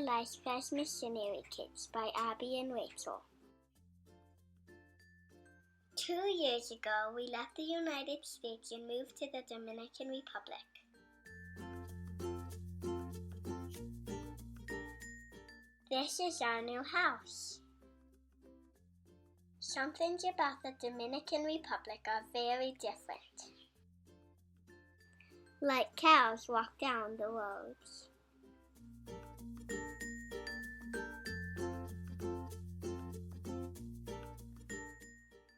Life as Missionary Kids by Abby and Rachel. 2 years ago, we left the United States and moved to the Dominican Republic. This is our new house. Some things about the Dominican Republic are very different. Like cows walk down the roads.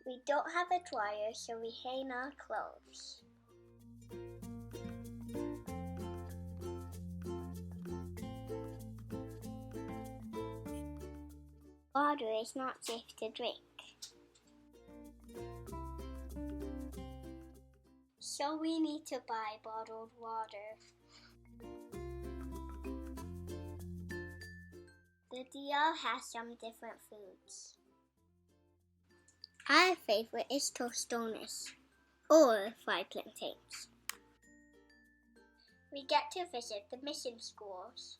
We don't have a dryer, so we hang our clothes. Water is not safe to drink. So we need to buy bottled water. The DR has some different foods. Our favorite is tostones, or fried plantains. We get to visit the mission schools.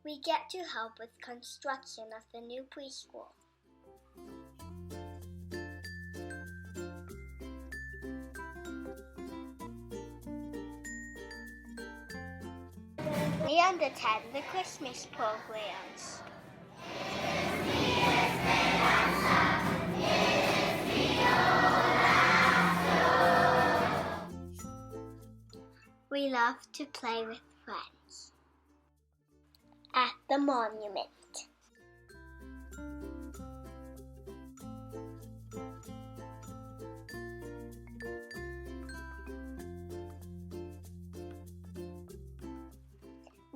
We get to help with construction of the new preschool. And attend the Christmas programs. We love to play with friends at the monument.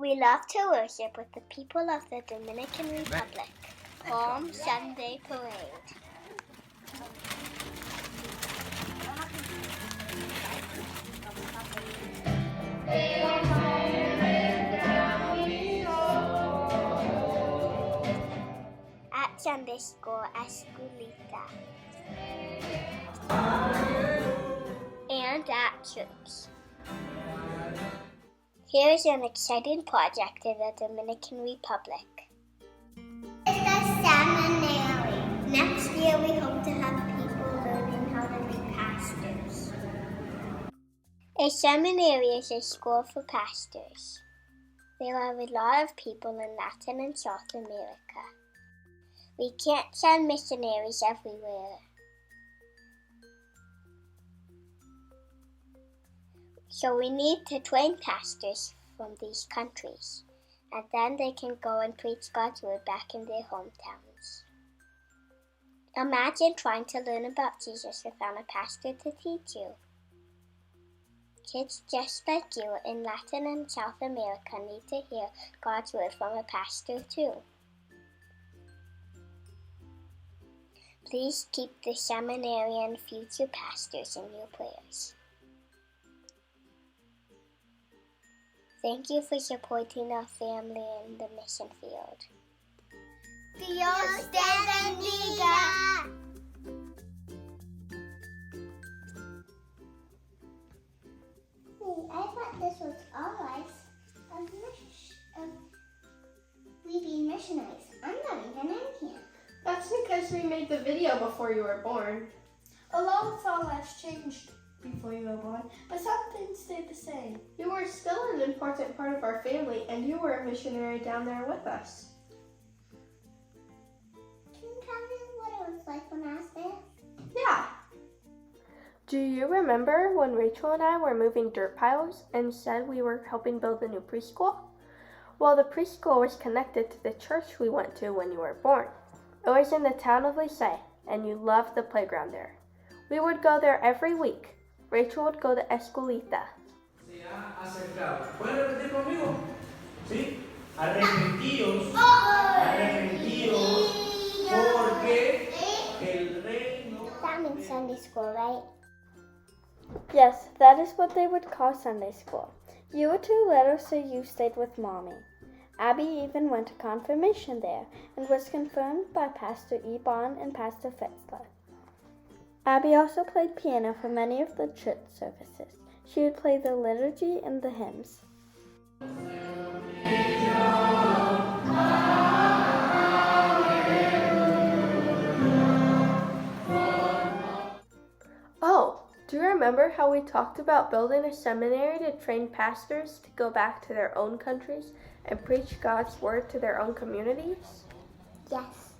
We love to worship with the people of the Dominican Republic. Palm Sunday Parade. At Sunday School, Escuelita. And at church. Here is an exciting project in the Dominican Republic. It's the seminary. Next year we hope to have people learning how to be pastors. A seminary is a school for pastors. There are a lot of people in Latin and South America. We can't send missionaries everywhere. So we need to train pastors from these countries, and then they can go and preach God's word back in their hometowns. Imagine trying to learn about Jesus without a pastor to teach you. Kids just like you in Latin and South America need to hear God's word from a pastor too. Please keep the seminary and future pastors in your prayers. Thank you for supporting our family in the mission field. Dios te bendiga! I thought this was our life of we being missionaries. I'm not even in here. That's because we made the video before you were born. A lot of our lives changed before you were born, but some things stayed the same. You were still an important part of our family, and you were a missionary down there with us. Can you tell me what it was like when I was there? Yeah. Do you remember when Rachel and I were moving dirt piles and said we were helping build the new preschool? Well, the preschool was connected to the church we went to when you were born. It was in the town of Licey, and you loved the playground there. We would go there every week. Rachel would go to Escuelita. Se ha acercado. ¿Pueden repetir conmigo? ¿Sí? Arrepentidos. Arrepentidos. Porque el reino. That means Sunday school, right? Yes, that is what they would call Sunday school. You were too little, so you stayed with Mommy. Abby even went to confirmation there and was confirmed by Pastor Ebon and Pastor Fitzler. Abby also played piano for many of the church services. She would play the liturgy and the hymns. Oh, do you remember how we talked about building a seminary to train pastors to go back to their own countries and preach God's word to their own communities? Yes.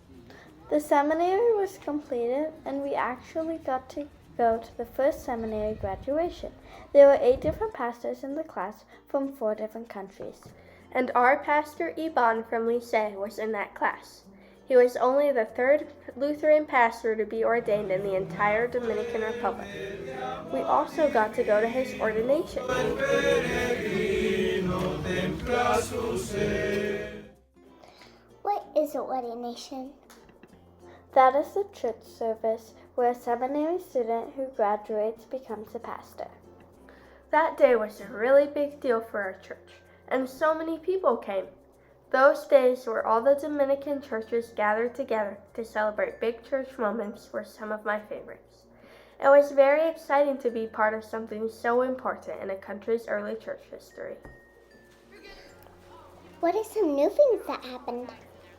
The seminary was completed, and we actually got to go to the first seminary graduation. There were 8 different pastors in the class from 4 different countries. And our pastor Iban from Lycée was in that class. He was only the 3rd Lutheran pastor to be ordained in the entire Dominican Republic. We also got to go to his ordination. What is an ordination? That is a church service where a seminary student who graduates becomes a pastor. That day was a really big deal for our church, and so many people came. Those days where all the Dominican churches gathered together to celebrate big church moments were some of my favorites. It was very exciting to be part of something so important in a country's early church history. What are some new things that happened?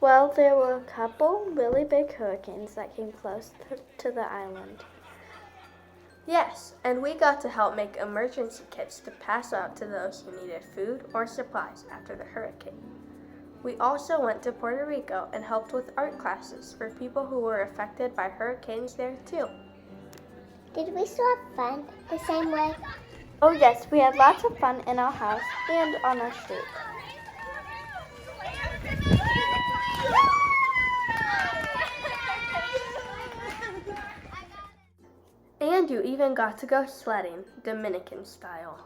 Well, there were a couple really big hurricanes that came close to the island. Yes, and we got to help make emergency kits to pass out to those who needed food or supplies after the hurricane. We also went to Puerto Rico and helped with art classes for people who were affected by hurricanes there too. Did we still have fun the same way? Oh yes, we had lots of fun in our house and on our street. And you even got to go sledding, Dominican style.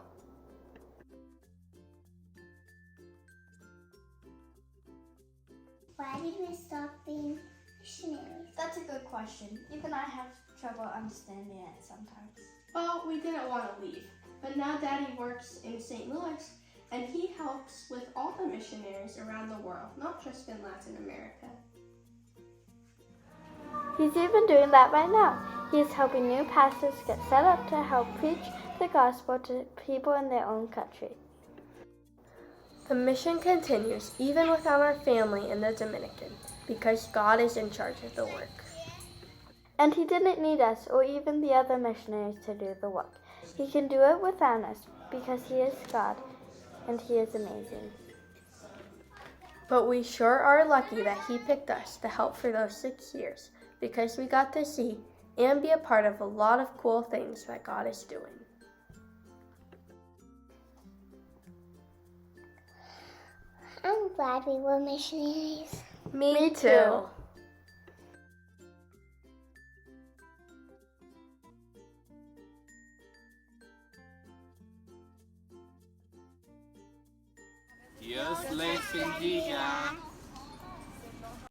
Why did we stop being missionaries? That's a good question. Even I have trouble understanding it sometimes. Well, we didn't want to leave, but now Daddy works in St. Louis, and he helps with all the missionaries around the world, not just in Latin America. He's even doing that right now. He is helping new pastors get set up to help preach the gospel to people in their own country. The mission continues even without our family in the Dominican, because God is in charge of the work. And He didn't need us or even the other missionaries to do the work. He can do it without us because He is God and He is amazing. But we sure are lucky that He picked us to help for those 6 years, because we got to see and be a part of a lot of cool things that God is doing. I'm glad we were missionaries. Me too. Dios les bendiga.